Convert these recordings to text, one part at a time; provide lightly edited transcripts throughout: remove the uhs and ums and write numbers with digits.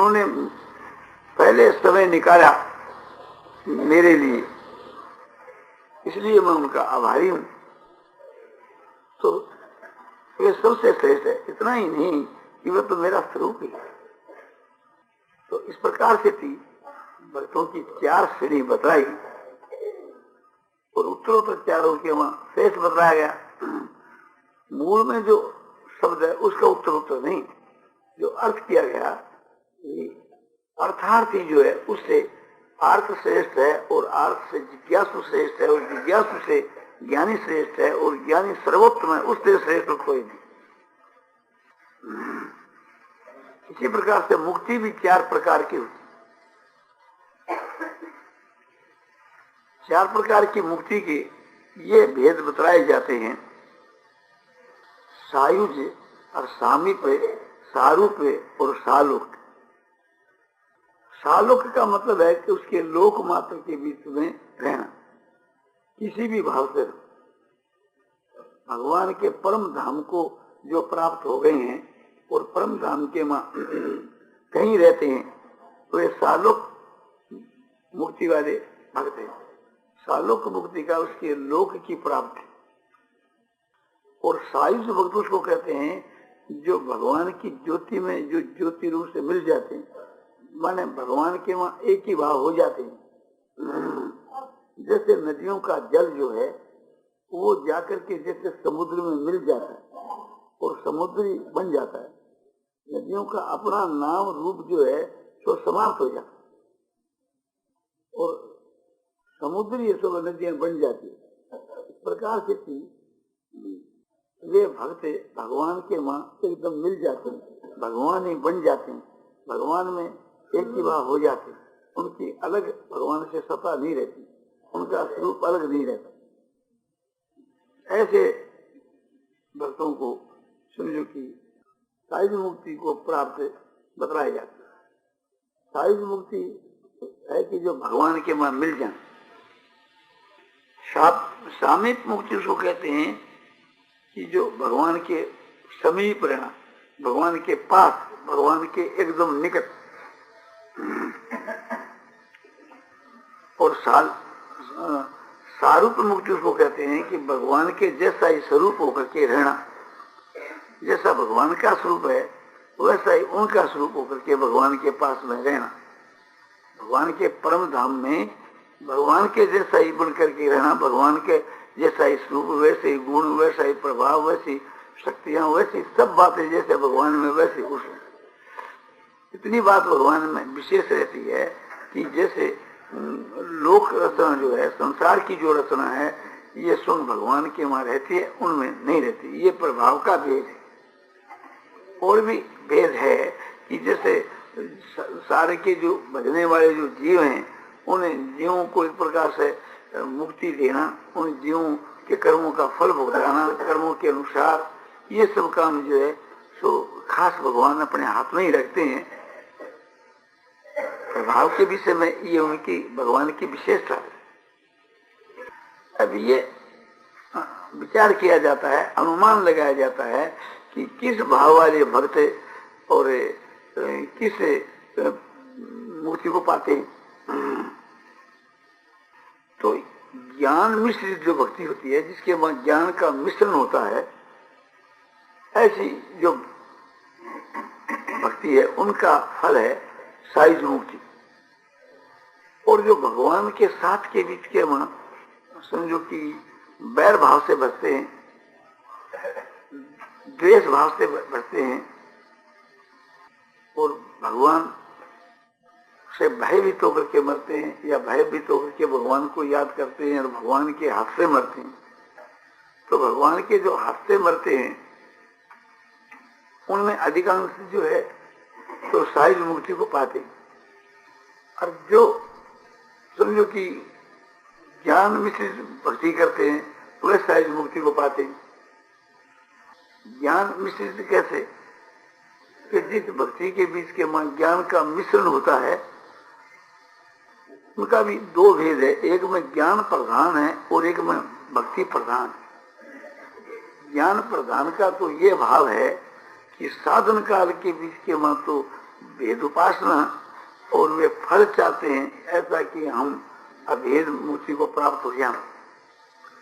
उन्होंने पहले समय निकाला मेरे लिए, इसलिए मैं उनका आभारी हूं। तो ये सबसे श्रेष्ठ है। इतना ही नहीं कि वह तो मेरा स्वरूप ही है। तो इस प्रकार से थी भक्तों की 4 श्रेणी बताई और उत्तरोत्तर चारों के वहां शेष बताया गया। मूल में जो शब्द है उसका उत्तरोत्तर नहीं, जो अर्थ किया गया अर्थार्थी जो है उससे अर्थ श्रेष्ठ है और अर्थ से जिज्ञासु श्रेष्ठ है और जिज्ञासु से ज्ञानी श्रेष्ठ है और ज्ञानी सर्वोत्तम है, उससे श्रेष्ठ कोई नहीं। इसी प्रकार से मुक्ति भी 4 प्रकार की होती। 4 प्रकार की मुक्ति के ये भेद बतलाए जाते हैं। सायुज और सामीप्य, सारूप्य और सालोक। सालोक का मतलब है कि उसके लोक मात्र के बीच में रहना, किसी भी भाव से भगवान के परम धाम को जो प्राप्त हो गए हैं और परम धाम के मां कहीं रहते हैं तो ये सालोक मुक्ति वाले भक्त हैं। सालोक मुक्ति का उसके लोक की प्राप्ति। और सायुज भक्त उसको कहते हैं जो भगवान की ज्योति में जो ज्योति रूप से मिल जाते हैं, माने भगवान के वहां एक ही भाव हो जाते हैं। जैसे नदियों का जल जो है वो जाकर के जैसे समुद्र में मिल जाता है और समुद्री बन जाता है, नदियों का अपना नाम रूप जो है तो समाप्त हो जाता है और समुद्री सब नदियां बन जाती है। इस प्रकार से वे भक्त भगवान के वहां एकदम मिल जाते हैं, भगवान ही बन जाते हैं, भगवान में एक ही भाव हो जाते हैं। उनकी अलग भगवान से सत्ता नहीं रहती, उनका स्वरूप अलग नहीं रहता। ऐसे भक्तों को समझो कि सायुज मुक्ति को प्राप्त बतलाया जाता है। सायुज मुक्ति है कि जो भगवान के वहां मिल जाए। सामीप मुक्ति उसको कहते हैं कि जो भगवान के समीप रहना, भगवान के पास, भगवान के एकदम निकट। और सारूप मुक्ति उसको कहते हैं कि भगवान के जैसा ही स्वरूप होकर के रहना, जैसा भगवान का स्वरूप है वैसा ही उनका स्वरूप होकर के भगवान के पास में रहना, भगवान के परम धाम में भगवान के जैसा ही बन करके रहना, भगवान के जैसा ही स्वरूप, वैसे ही गुण, वैसा ही प्रभाव, वैसी शक्तियां, वैसी सब बातें जैसे भगवान में वैसे उसमें। इतनी बात भगवान में विशेष रहती है कि जैसे लोक रचना जो है, संसार की जो रचना है, ये स्वयं भगवान के वहां रहती है, उनमें नहीं रहती। ये प्रभाव का भेद है। और भी भेद है कि जैसे सारे के जो भजने वाले जो जीव हैं, उन्हें जीवों को एक प्रकार से मुक्ति देना, उन जीवों के कर्मों का फल भुगताना, कर्मों के अनुसार, ये सब काम जो है सो खास भगवान अपने हाथ में ही रखते हैं। प्रभाव के विषय में ये उनकी भगवान की विशेषता है। अब ये विचार किया जाता है, अनुमान लगाया जाता है कि किस भाव वाले भक्त और किस मुक्ति को पाते हैं। तो ज्ञान मिश्रित जो भक्ति होती है, जिसके बाद ज्ञान का मिश्रण होता है, ऐसी जो भक्ति है उनका फल है सायुज मुक्ति। और जो भगवान के साथ के बीच के वहां समझो कि बैर भाव से बचते हैं, द्वेष भाव से बचते हैं और भगवान से भयभीत होकर के मरते हैं या भयभीत होकर के भगवान को याद करते हैं और भगवान के हाथ से मरते हैं, तो भगवान के जो हाथ से मरते हैं उनमें अधिकांश जो है तो सायुज मुक्ति को पाते हैं। और जो समझो कि ज्ञान मिश्रित भक्ति करते हैं वे सायुज मुक्ति को पाते हैं। ज्ञान मिश्रित कैसे? कि जिस भक्ति के बीच के ज्ञान का मिश्रण होता है उनका भी 2 भेद है, एक में ज्ञान प्रधान है और एक में भक्ति प्रधान। ज्ञान प्रधान का तो ये भाव है कि साधन काल के बीच के वहां तो भेद उपासना और वे फल चाहते हैं ऐसा कि हम अभेद मुक्ति को प्राप्त हो जाए,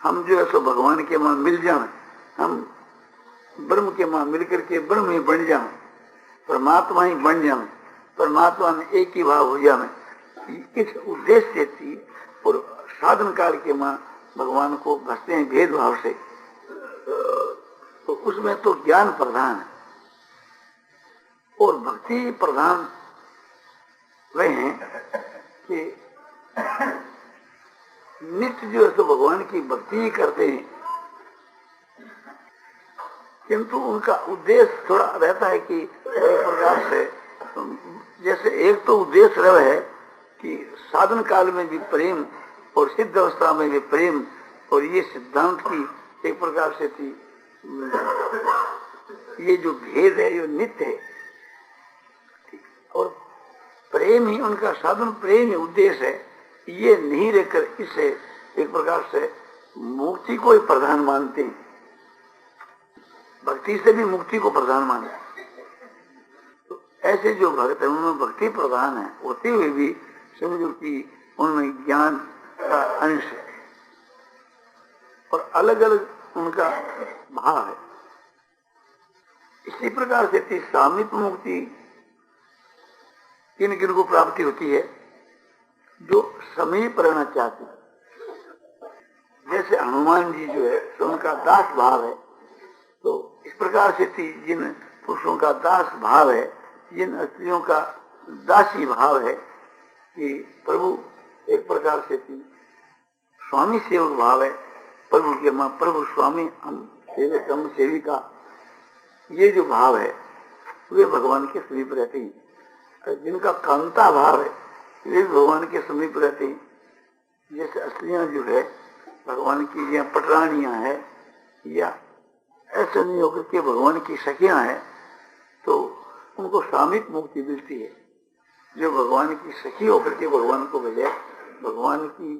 हम जो है सो भगवान के वहां मिल जाए, हम ब्रह्म के वहां मिलकर के ब्रह्म ही बन जाए, परमात्मा ही बन जाए, परमात्मा में एक ही भाव हो जाए, इस उद्देश्य से और साधन काल के वहां भगवान को भजते हैं भेदभाव से। तो उसमें तो ज्ञान प्रधान है और भक्ति प्रधान वे हैं कि नित्य जो है तो भगवान की भक्ति ही करते हैं, किंतु उनका उद्देश्य थोड़ा रहता है कि एक प्रकार से जैसे एक तो उद्देश्य रह है कि साधन काल में भी प्रेम और सिद्ध अवस्था में भी प्रेम, और ये सिद्धांत की एक प्रकार से थी, ये जो भेद है ये नित्य है और प्रेम ही उनका साधन, प्रेम ही उद्देश्य है, ये नहीं रहकर इसे एक प्रकार से मुक्ति को ही प्रधान मानते हैं, भक्ति से भी मुक्ति को प्रधान मानते। तो ऐसे जो भक्त है उनमें भक्ति प्रधान है होते हुए भी समझो कि उनमें ज्ञान का अंश है और अलग अलग उनका भाव है। इसी प्रकार से सामीप्य मुक्ति किन किन को प्राप्ति होती है, जो समीप रहना चाहते हैं। जैसे हनुमान जी जो है तो उनका दास भाव है, तो इस प्रकार से जिन पुरुषों का दास भाव है, जिन स्त्रियों का दासी भाव है कि प्रभु एक प्रकार से स्वामी सेवक भाव है, प्रभु के मां प्रभु स्वामी हम सेवक हम सेविका, ये जो भाव है वे भगवान के समीप रहते हैं। जिनका कांता भाव है वे भगवान के समीप रहते हैं। जैसे स्त्रियां जो है भगवान की या पटरानियां है या ऐसे नहीं होकर के भगवान की सखियां हैं, तो उनको सामीप मुक्ति मिलती है। जो भगवान की सखी होकर के भगवान को बजाय, भगवान की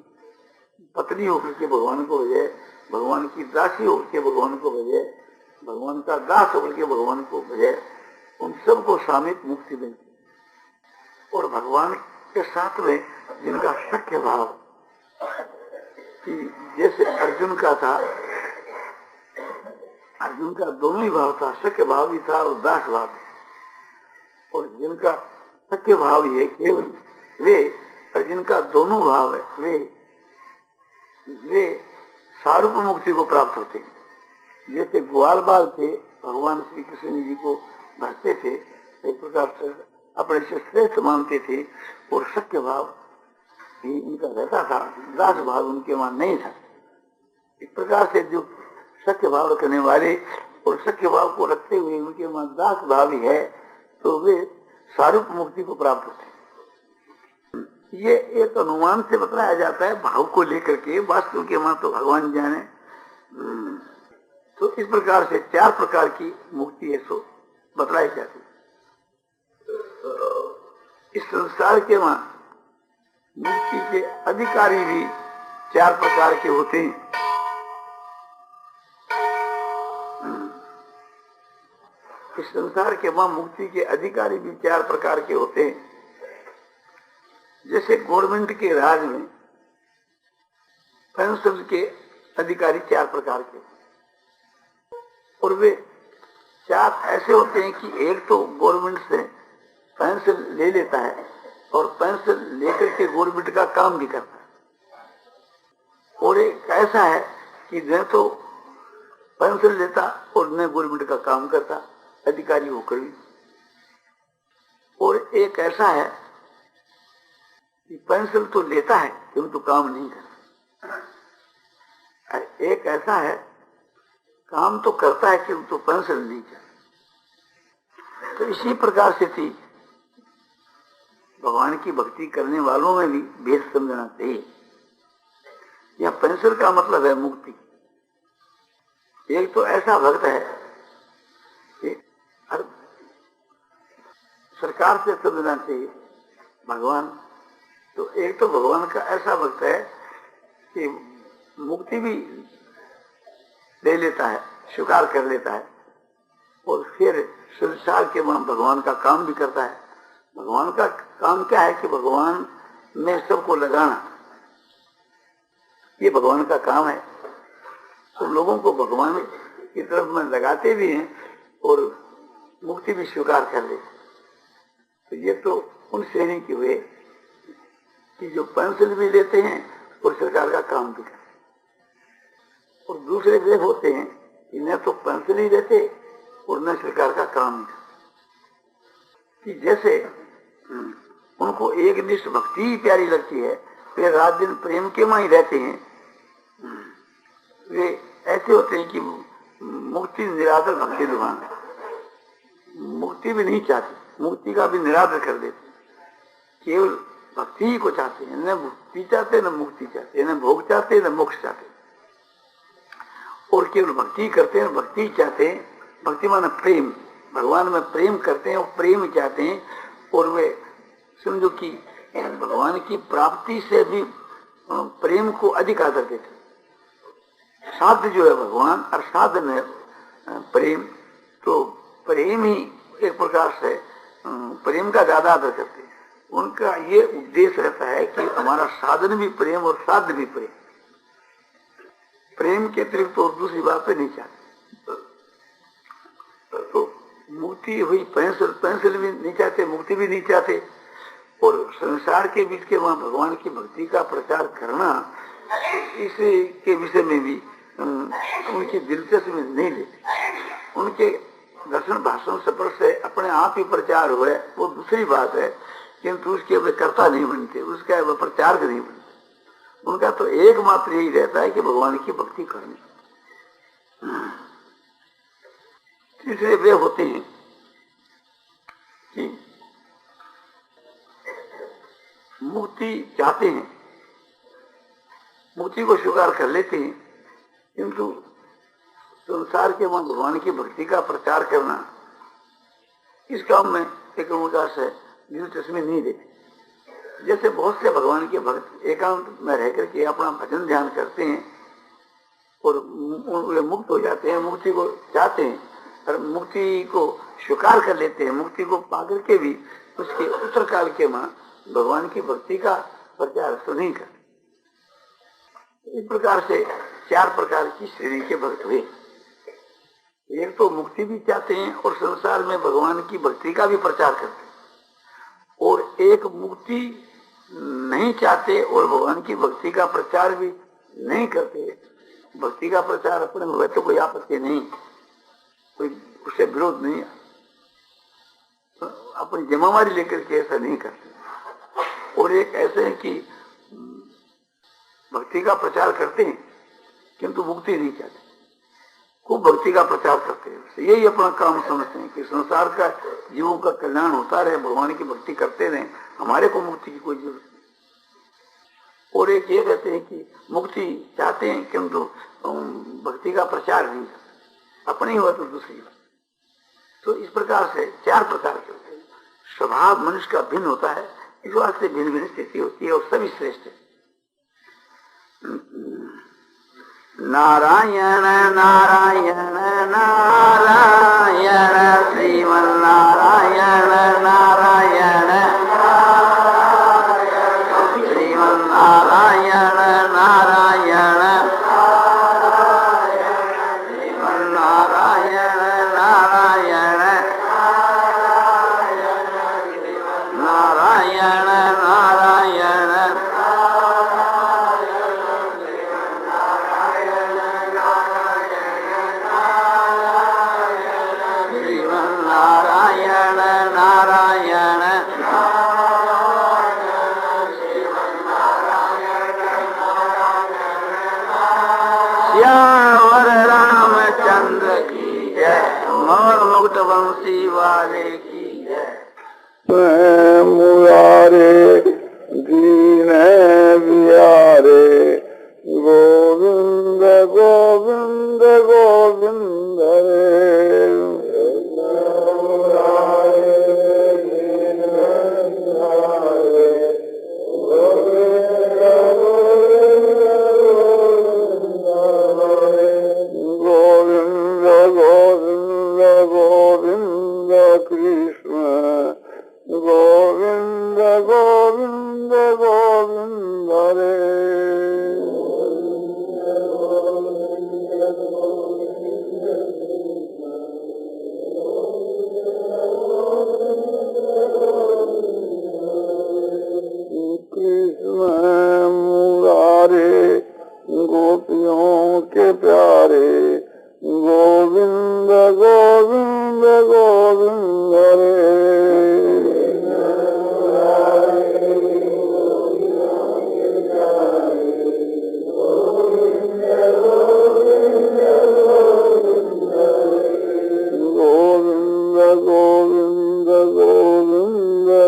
पत्नी होकर के भगवान को बजाय, भगवान की दासी होकर के भगवान को बजाय, भगवान का दास होकर के भगवान को बजाय, उन सबको सामीप मुक्ति मिलती है। और भगवान के साथ में जिनका सख्य भाव, कि जैसे अर्जुन का था, अर्जुन का दोनों ही भाव था, सख्य भाव भी था और दास भाव भी, और जिनका सख्य भाव ही है केवल वे, और जिनका दोनों भाव है वे सारूप मुक्ति को प्राप्त होते हैं। जैसे ग्वाल बाल थे, भगवान श्री कृष्ण जी को भजते थे, एक प्रकार से अपने से श्रेष्ठ मानते थे और सख्य भाव ही उनका रहता था, दास भाव उनके वहां नहीं था। इस प्रकार से जो सख्य भाव रखने वाले और सख्य भाव को रखते हुए उनके वहां दास भाव ही है, तो वे सारूप मुक्ति को प्राप्त होते हैं। ये एक अनुमान से बताया जाता है भाव को लेकर के, वास्तव के वहां तो भगवान जाने। तो इस प्रकार से 4 प्रकार की मुक्ति है सो बतलाई जाती है। इस संसार के वहां मुक्ति के अधिकारी भी 4 प्रकार के होते हैं। इस संसार के वहां मुक्ति के अधिकारी भी 4 प्रकार के होते हैं। जैसे गवर्नमेंट के राज में पेंशन के अधिकारी 4 प्रकार के, और वे 4 ऐसे होते हैं कि एक तो गवर्नमेंट से पेंशन ले लेता है और पेंशन लेकर के गवर्नमेंट का काम भी करता है, और एक ऐसा है कि न तो पेंशन लेता और न गवर्नमेंट का काम करता, अधिकारी होकर भी। और एक ऐसा है कि पेंशन तो लेता है किंतु काम नहीं करता। एक ऐसा है काम तो करता है किंतु पेंशन नहीं करता। तो इसी प्रकार से थी भगवान की भक्ति करने वालों में भी भेद समझना चाहिए। यह पेंशन का मतलब है मुक्ति। एक तो ऐसा भक्त है कि सरकार से समझना चाहिए भगवान, तो एक तो भगवान का ऐसा भक्त है कि मुक्ति भी ले लेता है, स्वीकार कर लेता है, और फिर संसार के वहां भगवान का काम भी करता है, भगवान का काम क्या है कि भगवान में सबको लगाना, ये भगवान का काम है। तो लोगों को भगवान की तरफ में लगाते भी हैं और मुक्ति भी स्वीकार कर लेते। तो ये तो उन श्रेणी की हुए कि जो पेंशन भी लेते हैं और सरकार का काम भी करते हैं। और दूसरे वे होते हैं कि न तो पेंशन ही लेते और न सरकार का काम ही करते। कि जैसे उनको एक निष्ठ भक्ति ही प्यारी लगती है, वे रात दिन प्रेम के में ही रहते हैं। वे ऐसे होते हैं कि मुक्ति निरादर भक्ति दुकान है, मुक्ति भी नहीं चाहते, मुक्ति का भी निरादर कर देते, केवल भक्ति ही को चाहते हैं। न मुक्ति चाहते न मुक्ति चाहते, न भोग चाहते न मोक्ष चाहते, और केवल भक्ति करते हैं, भक्ति चाहते हैं। भक्ति माने प्रेम, भगवान में प्रेम करते हैं और प्रेम चाहते हैं। और वे समझो कि भगवान की प्राप्ति से भी प्रेम को अधिक आदर देते हैं। साध्य जो है भगवान और साधन है प्रेम, तो प्रेम ही एक प्रकार से प्रेम का ज्यादा आदर करते हैं। उनका ये उद्देश्य रहता है कि हमारा साधन भी प्रेम और साध्य भी प्रेम, प्रेम के अतिरिक्त तो और दूसरी बात पे नहीं चाहते। तो मुक्ति हुई, पेंसिल भी नहीं चाहते, मुक्ति भी नहीं चाहते, और संसार के बीच के वहां भगवान की भक्ति का प्रचार करना, इसके विषय में भी उनकी दिलचस्पी नहीं लेते। उनके दर्शन भाषण सफर से अपने आप ही प्रचार हुए वो दूसरी बात है, किंतु उसके वे कर्ता नहीं बनते, उसका वह प्रचारक नहीं बनते। उनका तो एकमात्र यही रहता है कि भगवान की भक्ति करनी। तीसरे वे होते हैं कि मुक्ति चाहते हैं, मुक्ति को स्वीकार कर लेते हैं, किंतु संसार के वहां भगवान की भक्ति का प्रचार करना, इस काम में एक प्रकार से दिलचस्पी नहीं देते। जैसे बहुत से भगवान के भक्त एकांत में रह करके अपना भजन ध्यान करते हैं और वे मुक्त हो जाते हैं, मुक्ति को चाहते हैं और मुक्ति को स्वीकार कर लेते हैं। मुक्ति को पाकर के भी उसके उत्तर काल के वहां भगवान की भक्ति का प्रचार तो नहीं करते। इस प्रकार से चार प्रकार की श्रेणी के भक्त हुए। एक तो मुक्ति भी चाहते हैं और संसार में भगवान की भक्ति का भी प्रचार करते हैं, और एक मुक्ति नहीं चाहते और भगवान की भक्ति का प्रचार भी नहीं करते। भक्ति का प्रचार अपने हुए तो कोई आपत्ति नहीं, कोई उससे विरोध नहीं, तो अपनी जिम्मेवारी लेकर के ऐसा नहीं करते। और एक ऐसे है कि भक्ति का प्रचार करते हैं किंतु मुक्ति नहीं चाहते, खूब भक्ति का प्रचार करते हैं, यही अपना काम समझते हैं कि संसार का जीवों का कल्याण होता रहे, भगवान की भक्ति करते रहे, हमारे को मुक्ति की कोई जरूरत नहीं। और एक ये कहते हैं कि मुक्ति चाहते हैं किंतु भक्ति का प्रचार नहीं करते, अपने ही हुआ तो दूसरी बात। तो इस प्रकार से चार प्रकार के होते हैं। स्वभाव मनुष्य का भिन्न होता है, इस वास्ते भिन्न भिन्न स्थिति होती है और सभी श्रेष्ठ है। नारायण नारायण नारायण श्रीमन्नारायण नारायण श्रीमन्नारायण नारायण श्रीमन्नारायण नारायण नारायण नारायण रामचंद्र की जय, मोर मुक्त वंशी वाले की जय। मुरारे दीन बिहारे गोविंद गोविंद गोविंद गोविंद कृष्ण गोविंद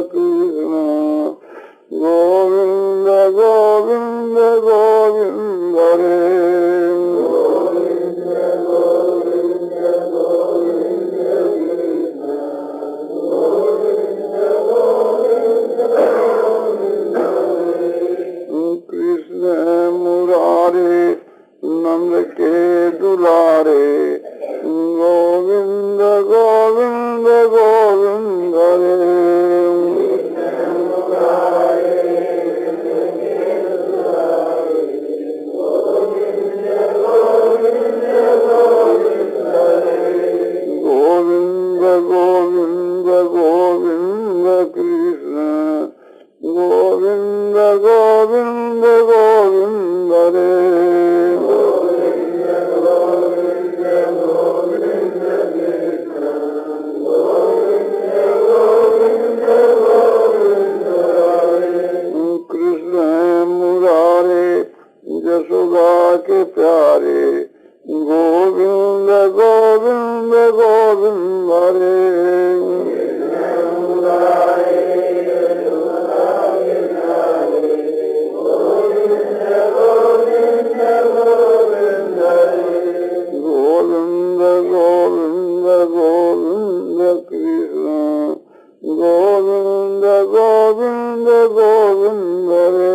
कृष्ण गोविंद गोविंद गोविंद रे कृष्ण मुरारे नंद के दुलारे गोविंद गोविंद गोविंद रे गोविंद गोविंद गोविंद कृष्ण गोविंद गोविंद गोविंद रे कृष्ण मुरारे यशोदा के प्यारे गोविंद गोविंद गोविंद रे गोविंद गोविंद गोविंद कृष्ण गोविंद गोविंद गोविंद रे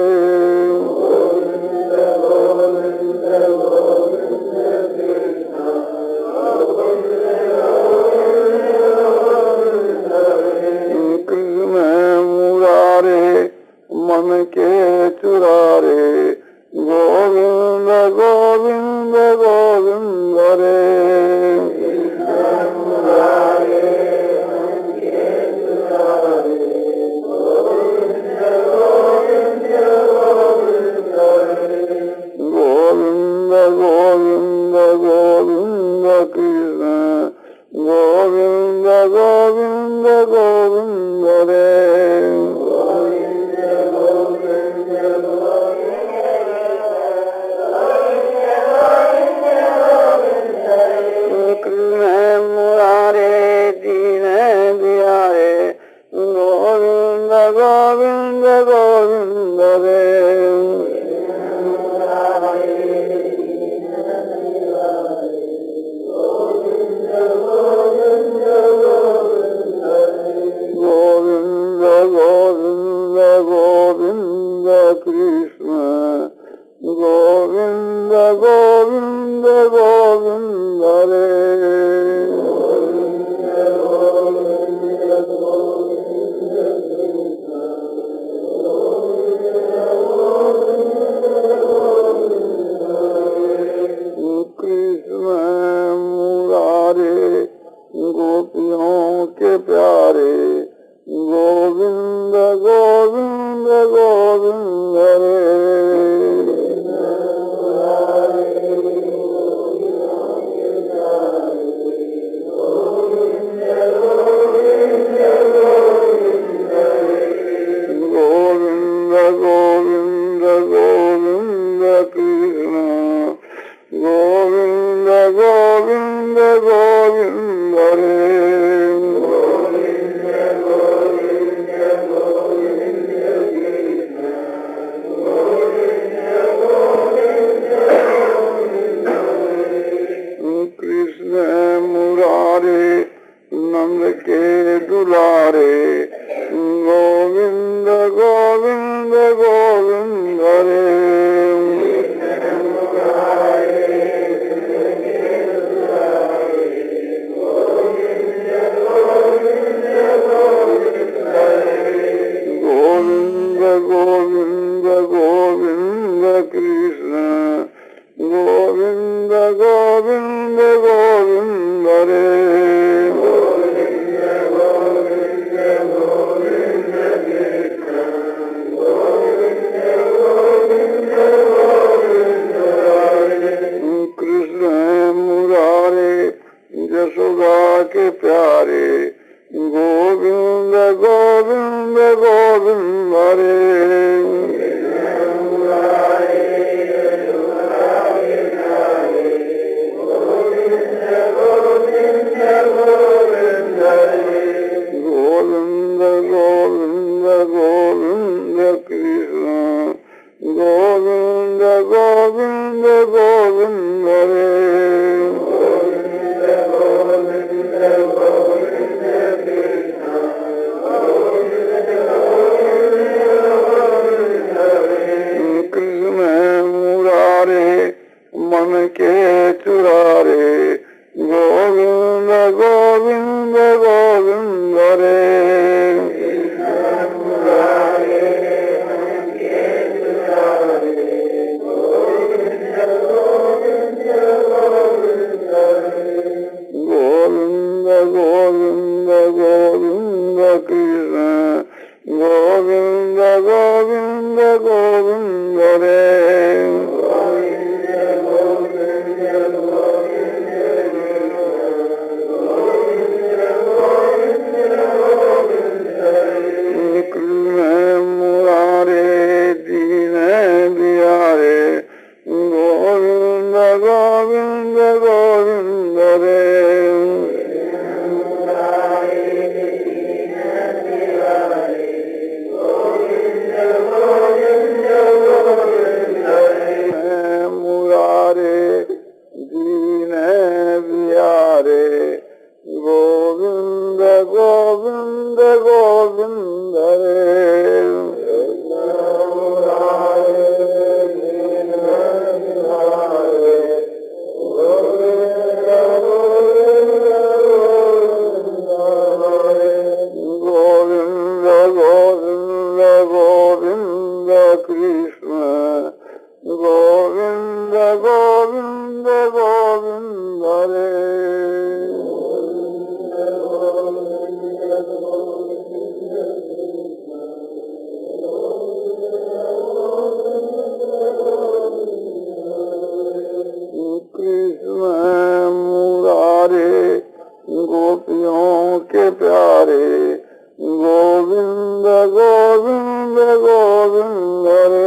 कृष्ण मुरारे मन के चुरारे गोविंद गोविंद गोविंद रे गोविंद गोविंद गोविंद कृष्ण गोविंद गोविंद गोविंद रे कृष्ण मुरारे दीन दियारे गोविंद गोविंद गोविंद रे गोविंद गोविंद गोविंद कृष्ण गोविंद गोविंद गोविंद रे कृष्ण मुरारे गोपियों के प्यारे गोविंद गोविंद गोविंद रे गोविंद गोविंद गोविंद कृष्ण गोविंद गोविंद गोविंद रे कृष्ण मुरारे नंद के दुलारे गोविंद गोविंद गोविंद रे गोविंद गोविंद गोविंद कृष्ण गोविंद गोविंद गोविंद रे कृष्ण मुरारे यशोदा के प्यारे गोविंद गोविंद गोविंद रे गोविंद गोविंद गोविंद रे। गोविंद गोविंद गोविंद कृष्ण गोविंद गोविंद गोविंद रे। कृष्ण मुरारे गोपियों के प्यारे गोविंद गोविंद गोविंद रे।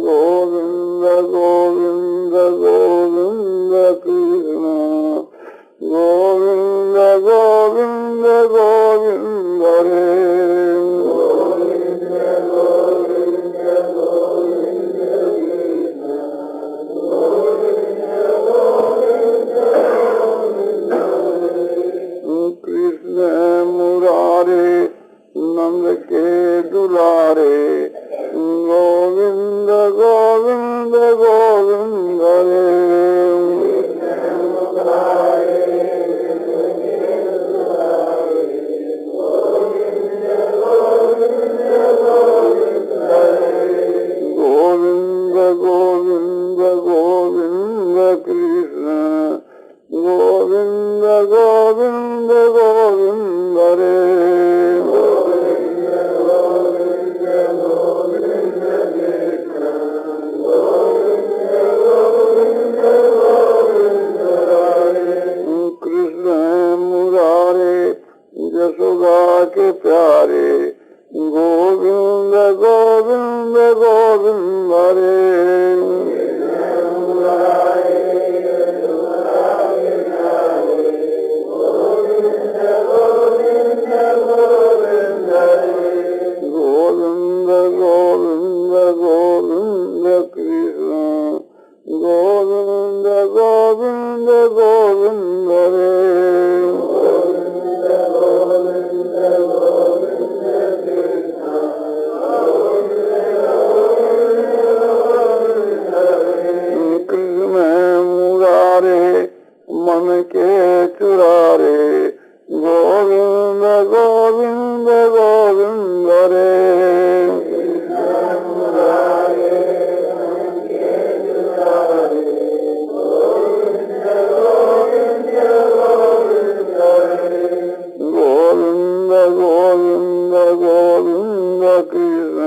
गोविंद गोविंद गोविंद कृष्ण गोविंद गोविंद गोविंद रे। कृष्ण मुरारे नंद के दुलारे गोविंद गोविंद गोविंद रे। गोविंद गोविंद गोविंद कृष्ण गोविंद गोविंद गोविंद रे। कृष्ण मुरारे यशोदा के प्यारे गोविंद गोविंद गोविंद रे। गोविंद गोविंद गोविंद कृष्ण गोविंद गोविंद गोविंद रे। कृष्ण मुरारे मन के चुरारे गोविंद गोविंद गोविंद रे। गोविंद गोविंद गोविंद कृष्ण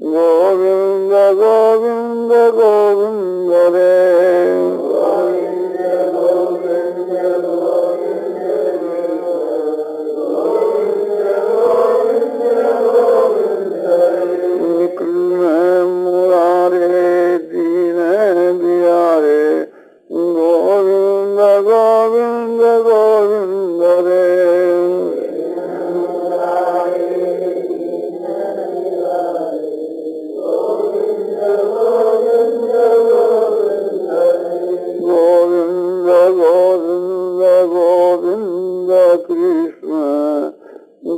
गोविंद गोविंद गोविंद रे। कृष्ण मुरारे दीन दियारे गोविंद गोविंद गोविंद रे। गोविंद गोविंद गोविंद कृष्ण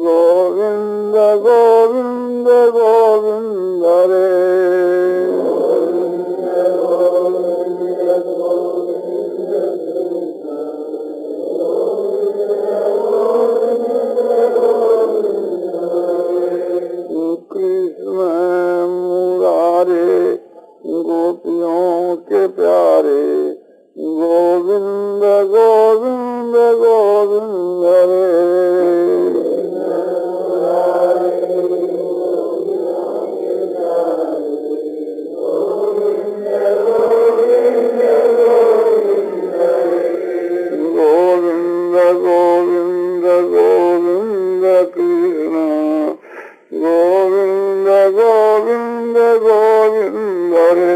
गोविंद गोविंद गोविंद रे। कृष्ण मुरारे गोपियों के प्यारे गोविंद गोविंद गोविंद रे। गोविंद गोविंद गोविंद कृष्ण गोविंद गोविंद गोविंद रे।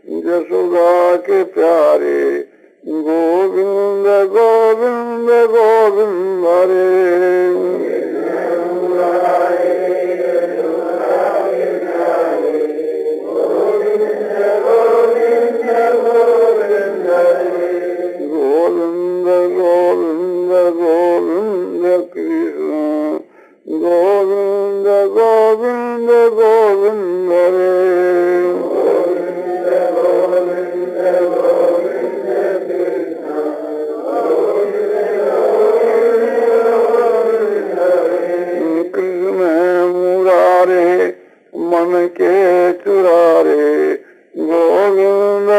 यशोदा के प्यारे गोविंद गोविंद गोविंद हरे। गोविंद गोविंद गोविंद कृष्ण गोविंद गोविंद गोविंद हरे। कृष्ण मुरारे मन के चुरारे गोविंद